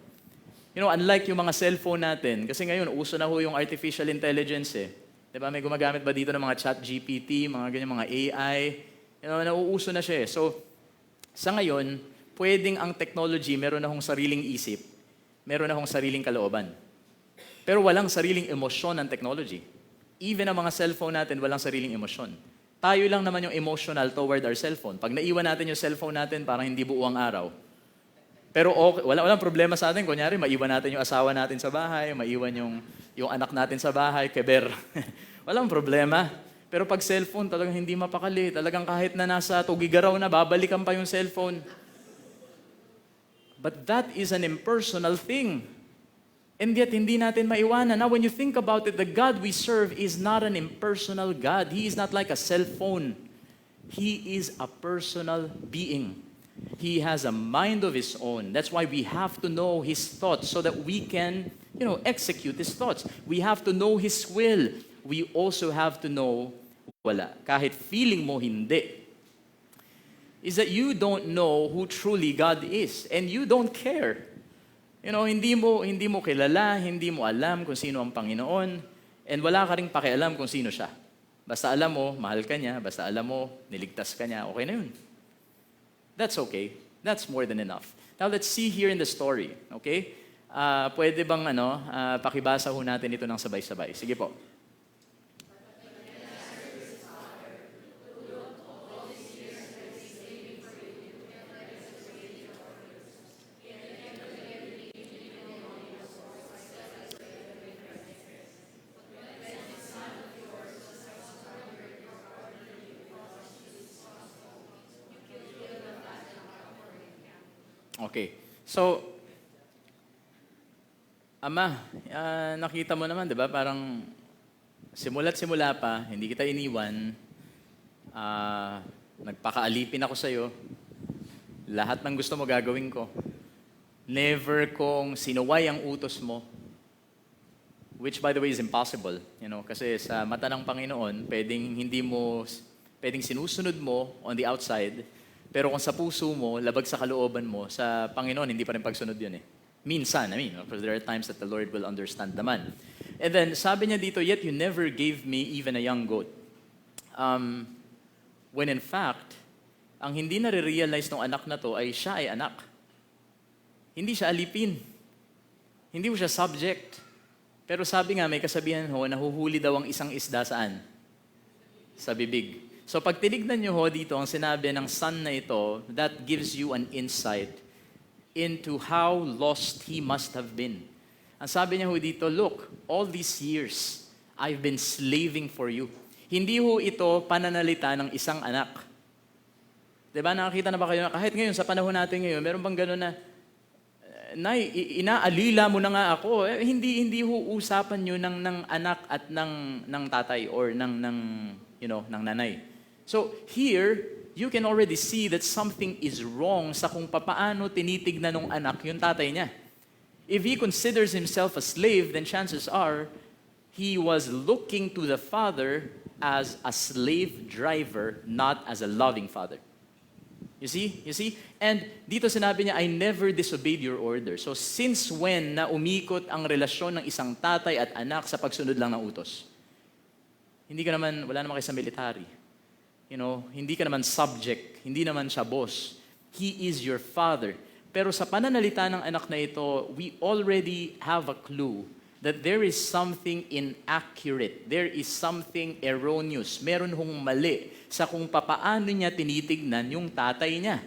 You know, unlike yung mga cellphone natin, kasi ngayon, uso na ho yung artificial intelligence eh. Diba? May gumagamit ba dito ng mga chat GPT, mga ganyan, mga AI? You know, nauuso na siya eh. So, sa ngayon, pwedeng ang technology, meron na hong sariling isip, meron na hong sariling kalooban. Pero walang sariling emosyon ng technology. Even ang mga cellphone natin, walang sariling emosyon. Tayo lang naman yung emotional toward our cellphone. Pag naiwan natin yung cellphone natin, parang hindi buo ang araw. Pero okay, walang problema sa atin. Kunyari, maiwan natin yung asawa natin sa bahay, maiwan yung anak natin sa bahay, keber. Walang problema. Pero pag cellphone, talagang hindi mapakali. Talagang kahit na nasa tugigaraw na, babalikan pa yung cellphone. But that is an impersonal thing. And yet, hindi natin maiwanan. Now, when you think about it, the God we serve is not an impersonal God. He is not like a cell phone. He is a personal being. He has a mind of His own. That's why we have to know His thoughts so that we can, execute His thoughts. We have to know His will. We also have to know wala. Kahit feeling mo hindi. Is that you don't know who truly God is. And you don't care. Hindi mo kilala, hindi mo alam kung sino ang Panginoon. And wala ka ring pakialam kung sino siya. Basta alam mo, mahal ka niya. Basta alam mo, niligtas ka niya. Okay na yun. That's okay. That's more than enough. Now let's see here in the story. Okay? Pwede bang pakibasa ho natin ito ng sabay-sabay? Sige po. Okay. So, Ama, nakita mo naman, di ba? Parang simula't simula pa, hindi kita iniwan, nagpakaalipin ako sa'yo, lahat ng gusto mo gagawin ko. Never kong sinuway ang utos mo, which by the way is impossible, kasi sa mata ng Panginoon, pwedeng sinusunod mo on the outside, pero kung sa puso mo, labag sa kalooban mo, sa Panginoon, hindi pa rin pagsunod yun eh. Minsan, because there are times that the Lord will understand naman. And then, sabi niya dito, yet you never gave me even a young goat. When in fact, ang hindi nare-realize ng anak na to ay siya ay anak. Hindi siya alipin. Hindi mo siya subject. Pero sabi nga, may kasabihan ho, nahuhuli daw ang isang isda saan? Sa bibig. So pag tinignan nyo ho dito, ang sinabi ng son na ito, that gives you an insight into how lost he must have been. Ang sabi niya ho dito, look, all these years, I've been slaving for you. Hindi ho ito pananalita ng isang anak. Diba, nakakita na ba kayo na kahit ngayon, sa panahon natin ngayon, meron bang gano'n na, Nay, inaalila mo na nga ako. Hindi ho usapan nyo ng anak at ng tatay or ng nanay. So here, you can already see that something is wrong sa kung papaano tinitignan ng anak yung tatay niya. If he considers himself a slave, then chances are, he was looking to the father as a slave driver, not as a loving father. You see? And dito sinabi niya, I never disobeyed your order. So since when na umikot ang relasyon ng isang tatay at anak sa pagsunod lang ng utos? Wala naman kayo sa military. Hindi ka naman subject, hindi naman siya boss. He is your father. Pero sa pananalita ng anak na ito, we already have a clue that there is something inaccurate. There is something erroneous. Meron hong mali sa kung papaano niya tinitignan yung tatay niya.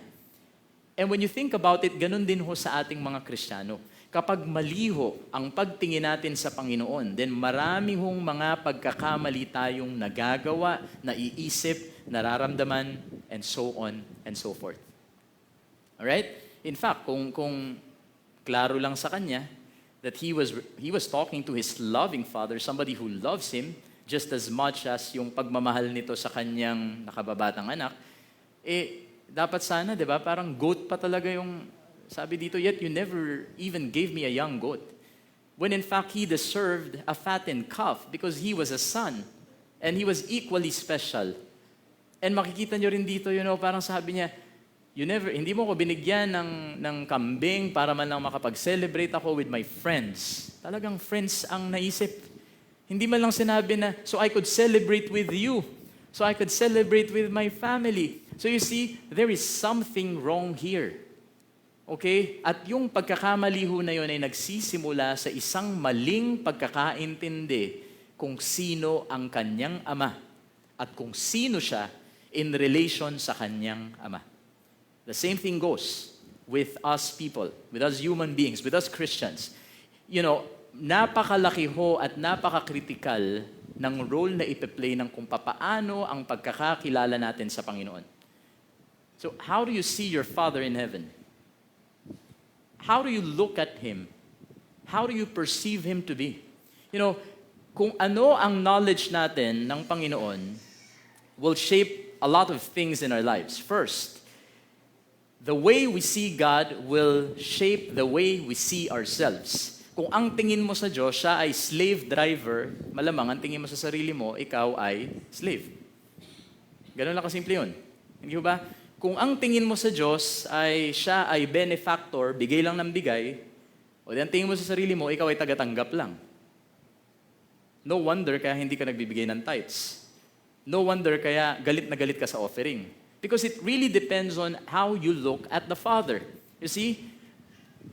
And when you think about it, ganun din ho sa ating mga Kristiyano. Kapag maliho ang pagtingin natin sa Panginoon, then marami hong mga pagkakamali tayong nagagawa, naiisip, nararamdaman, and so on and so forth. Alright? In fact, kung klaro lang sa kanya, that he was talking to his loving father, somebody who loves him, just as much as yung pagmamahal nito sa kanyang nakababatang anak, dapat sana, di ba, parang goat pa talaga yung, sabi dito, yet you never even gave me a young goat. When in fact, he deserved a fattened calf because he was a son and he was equally special. And makikita nyo rin dito, parang sabi niya, hindi mo ko binigyan ng kambing para man lang makapag-celebrate ako with my friends. Talagang friends ang naisip. Hindi man lang sinabi na, so I could celebrate with you. So I could celebrate with my family. So you see, there is something wrong here. Okay? At yung pagkakamali ho na yun ay nagsisimula sa isang maling pagkakaintindi kung sino ang kanyang ama at kung sino siya in relation sa kanyang ama. The same thing goes with us people, with us human beings, with us Christians. Napakalaki ho at napaka-critical ng role na ipe-play ng kung papaano ang pagkakakilala natin sa Panginoon. So, how do you see your Father in heaven? How do you look at Him? How do you perceive Him to be? Kung ano ang knowledge natin ng Panginoon will shape a lot of things in our lives. First, the way we see God will shape the way we see ourselves. Kung ang tingin mo sa Diyos, siya ay slave driver, malamang ang tingin mo sa sarili mo, ikaw ay slave. Ganun lang kasimple yun. Hindi ba? Kung ang tingin mo sa Diyos ay siya ay benefactor, bigay lang ng bigay, o ang tingin mo sa sarili mo, ikaw ay tagatanggap lang. No wonder kaya hindi ka nagbibigay ng tithes. No wonder kaya galit na galit ka sa offering. Because it really depends on how you look at the Father. You see,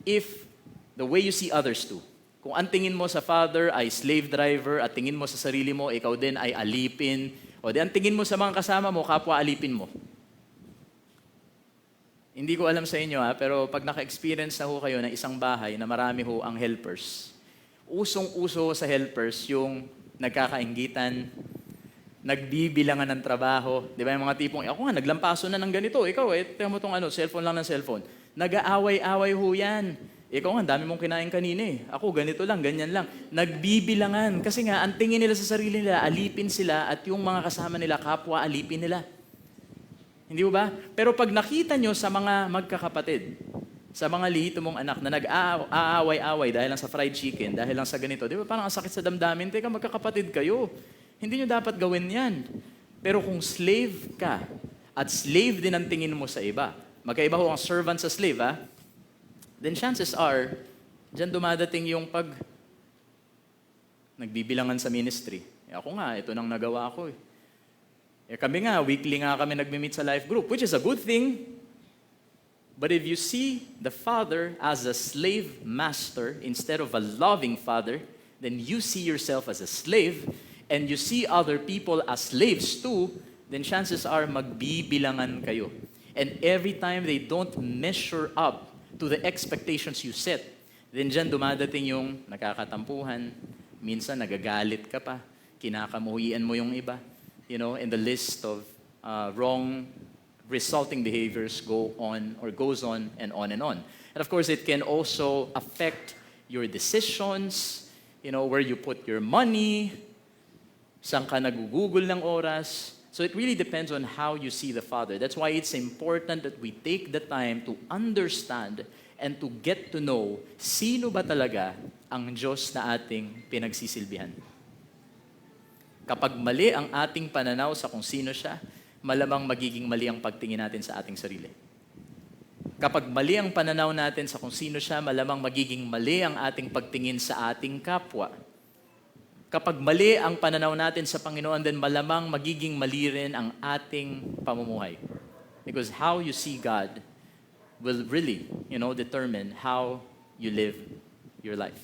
if the way you see others too. Kung ang tingin mo sa Father ay slave driver at tingin mo sa sarili mo, ikaw din ay alipin. O di ang tingin mo sa mga kasama mo, kapwa alipin mo. Hindi ko alam sa inyo pero pag naka-experience na ho kayo ng isang bahay na marami ho ang helpers, usong-uso sa helpers yung nagkakainggitan, nagbibilangan ng trabaho. Di ba yung mga tipong, ako nga, naglampaso na ng ganito. Ikaw tingnan mo itong cellphone lang ng cellphone. Nag-aaway-aaway ho yan. Ikaw nga, dami mong kinain kanina eh. Ako, ganito lang, ganyan lang. Nagbibilangan. Kasi nga, ang tingin nila sa sarili nila, alipin sila at yung mga kasama nila, kapwa, alipin nila. Hindi ba? Pero pag nakita nyo sa mga magkakapatid, sa mga lihito mong anak na nag-aaway-away dahil lang sa fried chicken, dahil lang sa ganito, di ba parang ang sakit sa damdamin, teka, magkakapatid kayo. Hindi nyo dapat gawin yan. Pero kung slave ka, at slave din ang tingin mo sa iba, magkaiba ho ang servant sa slave, then chances are, dyan dumadating yung pag nagbibilangan sa ministry. Ako nga, ito nang nagawa ko. Kami nga, weekly nga kami nagmi-meet sa life group, which is a good thing. But if you see the Father as a slave master instead of a loving Father, then you see yourself as a slave, and you see other people as slaves too, then chances are magbibilangan kayo. And every time they don't measure up to the expectations you set, then dyan dumadating yung nakakatampuhan, minsan nagagalit ka pa, kinakamuhian mo yung iba, and the list of wrong resulting behaviors goes on and on and on. And of course, it can also affect your decisions, where you put your money, saan ka nagugugol ng oras. So it really depends on how you see the Father. That's why it's important that we take the time to understand and to get to know sino ba talaga ang Diyos na ating pinagsisilbihan. Kapag mali ang ating pananaw sa kung sino siya, malamang magiging mali ang pagtingin natin sa ating sarili. Kapag mali ang pananaw natin sa kung sino siya, malamang magiging mali ang ating pagtingin sa ating kapwa. Kapag mali ang pananaw natin sa Panginoon, then malamang magiging mali rin ang ating pamumuhay. Because how you see God will really, determine how you live your life.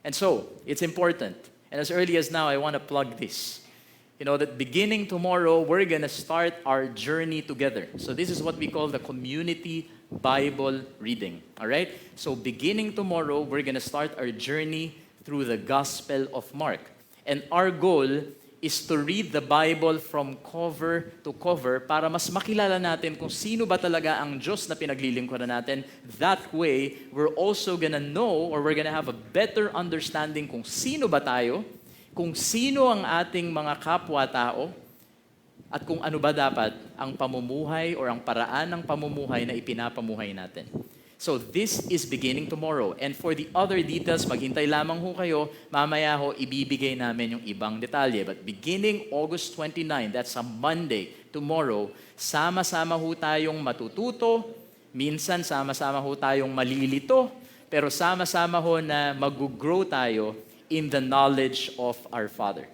And so, it's important. And as early as now, I want to plug this. That beginning tomorrow, we're going to start our journey together. So this is what we call the community Bible reading. All right? So beginning tomorrow, we're going to start our journey through the Gospel of Mark. And our goal is to read the Bible from cover to cover para mas makilala natin kung sino ba talaga ang Diyos na pinaglilingkuran natin. That way, we're also gonna know or we're gonna have a better understanding kung sino ba tayo, kung sino ang ating mga kapwa-tao, at kung ano ba dapat ang pamumuhay or ang paraan ng pamumuhay na ipinapamuhay natin. So this is beginning tomorrow. And for the other details, maghintay lamang ho kayo. Mamaya ho, ibibigay namin yung ibang detalye. But beginning August 29, that's a Monday, tomorrow, sama-sama ho tayong matututo. Minsan, sama-sama ho tayong malilito. Pero sama-sama ho na mag-grow tayo in the knowledge of our Father.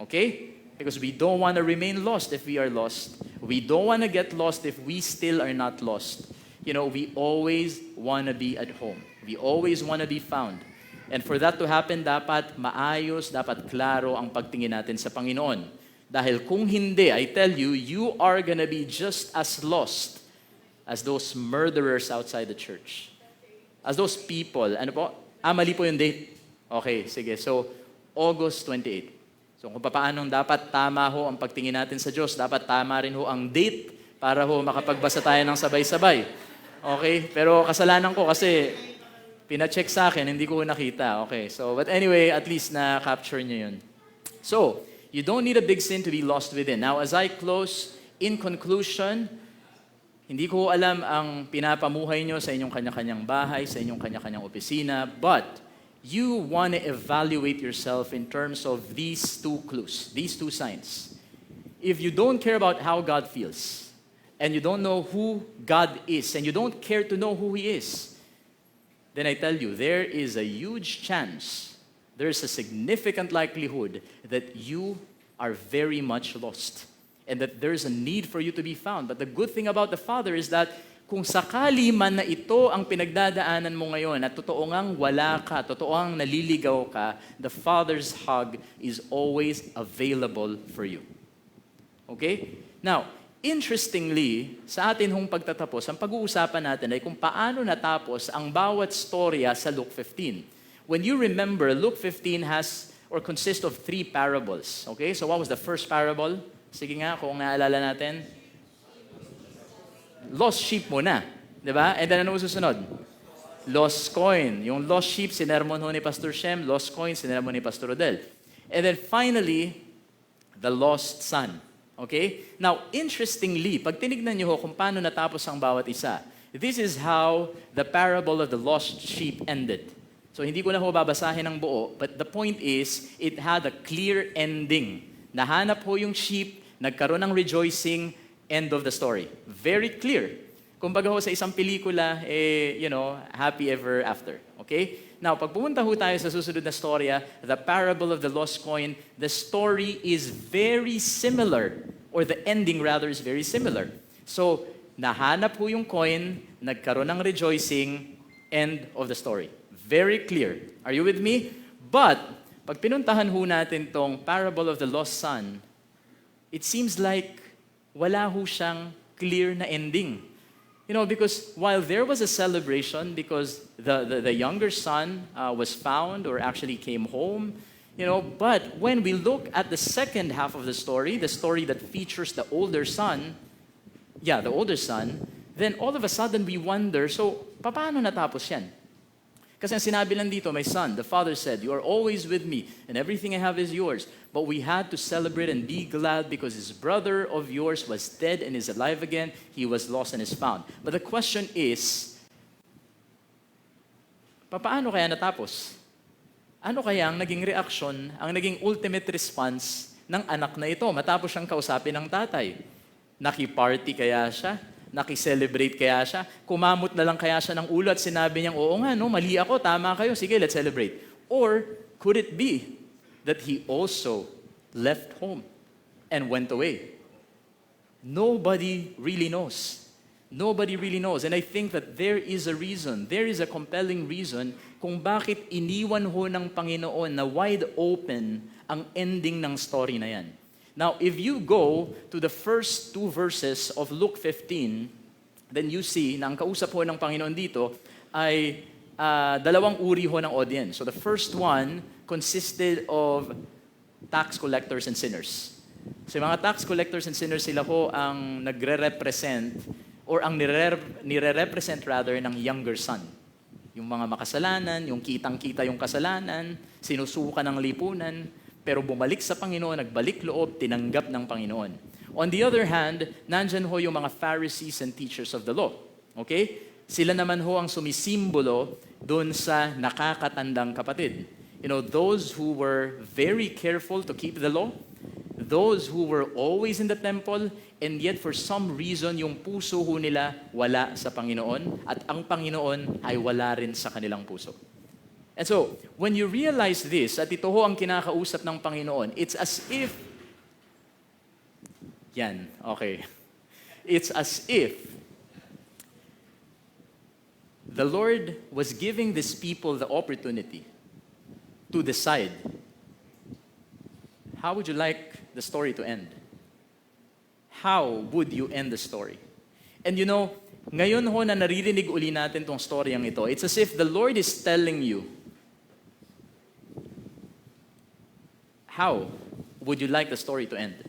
Okay? Because we don't want to remain lost if we are lost. We don't want to get lost if we still are not lost. We always want to be at home. We always want to be found. And for that to happen, dapat maayos, dapat klaro ang pagtingin natin sa Panginoon. Dahil kung hindi, I tell you, you are gonna be just as lost as those murderers outside the church. As those people. Ano po? Mali po yung date. Okay, sige. So, August 28. So kung paano dapat tama ho ang pagtingin natin sa Diyos, dapat tama rin ho ang date para ho makapagbasa tayo ng sabay-sabay. Okay? Pero kasalanan ko kasi pina-check sa akin, hindi ko nakita. Okay, so but anyway, at least na-capture nyo yun. So, you don't need a big sin to be lost within. Now, as I close, in conclusion, hindi ko alam ang pinapamuhay nyo sa inyong kanya-kanyang bahay, sa inyong kanya-kanyang opisina, but you want to evaluate yourself in terms of these two clues, these two signs. If you don't care about how God feels, and you don't know who God is, and you don't care to know who He is, then I tell you, there is a huge chance, there's a significant likelihood that you are very much lost and that there's a need for you to be found. But the good thing about the Father is that kung sakali man na ito ang pinagdadaanan mo ngayon at totoo ngang wala ka, totoo ngang naliligaw ka, the Father's hug is always available for you. Okay? Now, interestingly, sa atin hong pagtatapos, ang pag-uusapan natin ay kung paano natapos ang bawat storya sa Luke 15. When you remember, Luke 15 has or consists of 3 parables. Okay? So what was the first parable? Sige nga, kung naalala natin. Lost sheep muna. Diba? And then ano susunod? Lost coin. Yung lost sheep, sinermon ho ni Pastor Shem. Lost coin, sinermon ni Pastor Rodel. And then finally, the lost son. Okay? Now, interestingly, pag tinignan niyo ho kung paano natapos ang bawat isa, this is how the parable of the lost sheep ended. So, hindi ko na ho babasahin ang buo, but the point is, it had a clear ending. Nahanap ho yung sheep, nagkaroon ng rejoicing, end of the story. Very clear. Kumbaga ho sa isang pelikula, happy ever after. Okay? Now, pag pumunta ho tayo sa susunod na storya, the parable of the lost coin, the story is very similar, or the ending rather is very similar. So, nahanap ho yung coin, nagkaroon ng rejoicing, end of the story. Very clear. Are you with me? But, pag pinuntahan ho natin tong parable of the lost son, it seems like wala ho siyang clear na ending. Because while there was a celebration because the younger son was found or actually came home, but when we look at the second half of the story that features the older son, then all of a sudden we wonder, so paano natapos yan? Kasi ang sinabi lang dito, my son, the father said, you are always with me and everything I have is yours. But we had to celebrate and be glad because his brother of yours was dead and is alive again. He was lost and is found. But the question is, paano kaya natapos? Ano kaya ang naging reaksyon, ang naging ultimate response ng anak na ito matapos siyang kausapin ng tatay? Naki-party kaya siya? Naki-celebrate kaya siya? Kumamot na lang kaya siya ng ulo at sinabi niyang, oo nga, mali ako, tama kayo, sige, let's celebrate. Or could it be that he also left home and went away? Nobody really knows. Nobody really knows. And I think that there is a reason, there is a compelling reason kung bakit iniwan ho ng Panginoon na wide open ang ending ng story na yan. Now, if you go to the first 2 verses of Luke 15, then you see na ang kausap ho ng Panginoon dito ay dalawang uri ho ng audience. So the first one consisted of tax collectors and sinners. So yung mga tax collectors and sinners, sila ho ang nagre-represent or ang nire-represent rather ng younger son. Yung mga makasalanan, yung kitang-kita yung kasalanan, sinusuka ng lipunan, pero bumalik sa Panginoon, nagbalik loob, tinanggap ng Panginoon. On the other hand, nandyan ho yung mga Pharisees and teachers of the law. Okay? Sila naman ho ang sumisimbolo doon sa nakakatandang kapatid. Those who were very careful to keep the law, those who were always in the temple, and yet for some reason, yung puso ho nila wala sa Panginoon, at ang Panginoon ay wala rin sa kanilang puso. And so, when you realize this, at ito ho ang kinakausap ng Panginoon, it's as if, it's as if the Lord was giving these people the opportunity to decide, how would you like the story to end? How would you end the story? And ngayon ho na naririnig uli natin tong storyang ito, it's as if the Lord is telling you, how would you like the story to end?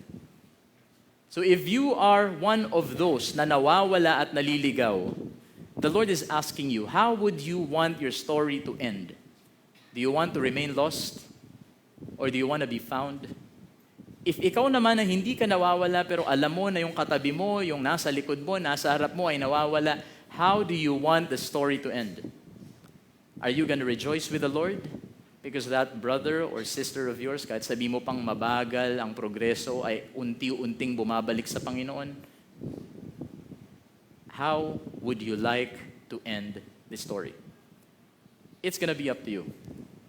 So if you are one of those na nawawala at naliligaw, the Lord is asking you, how would you want your story to end? Do you want to remain lost? Or do you want to be found? If ikaw naman na hindi ka nawawala pero alam mo na yung katabi mo, yung nasa likod mo, nasa harap mo ay nawawala, how do you want the story to end? Are you going to rejoice with the Lord? Because that brother or sister of yours, kahit sabi mo pang mabagal ang progreso, ay unti-unting bumabalik sa Panginoon. How would you like to end the story? It's going to be up to you.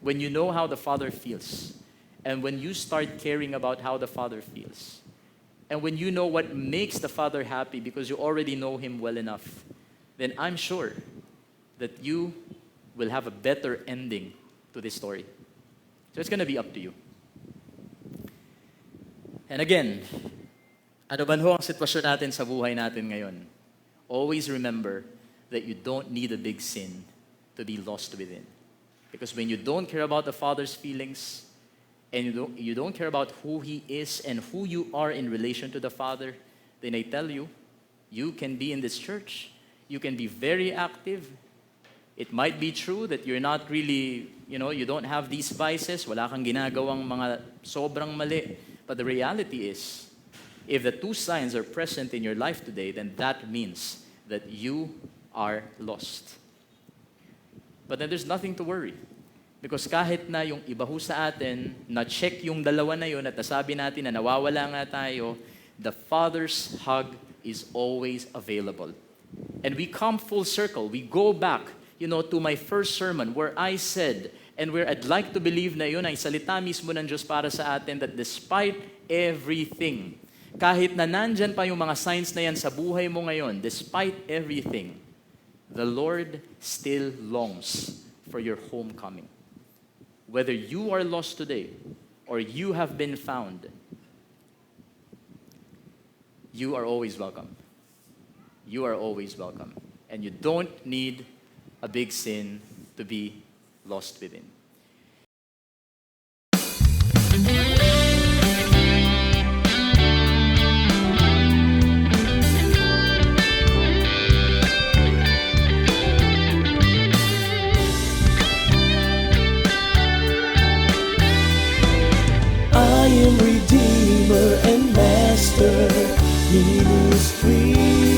When you know how the Father feels, and when you start caring about how the Father feels, and when you know what makes the Father happy because you already know Him well enough, then I'm sure that you will have a better ending to this story. So it's going to be up to you. And again, ano man ho ang sitwasyon natin sa buhay natin ngayon, always remember that you don't need a big sin to be lost within. Because when you don't care about the Father's feelings, and you don't care about who He is and who you are in relation to the Father, then I tell you, you can be in this church. You can be very active. It might be true that you're not really, you don't have these vices. Wala kang ginagawang mga sobrang mali. But the reality is, if the two signs are present in your life today, then that means that you are lost. But then there's nothing to worry. Because kahit na yung iba ho sa atin, na-check yung dalawa na yun at nasabi natin na nawawala nga tayo, the Father's hug is always available. And we come full circle. We go back, to my first sermon where I said, and where I'd like to believe na yun ay salita mismo ng Diyos para sa atin, that despite everything, kahit na nandyan pa yung mga signs na yan sa buhay mo ngayon, despite everything, the Lord still longs for your homecoming. Whether you are lost today or you have been found, you are always welcome. You are always welcome. And you don't need a big sin to be lost within. I am Redeemer and Master Ministry.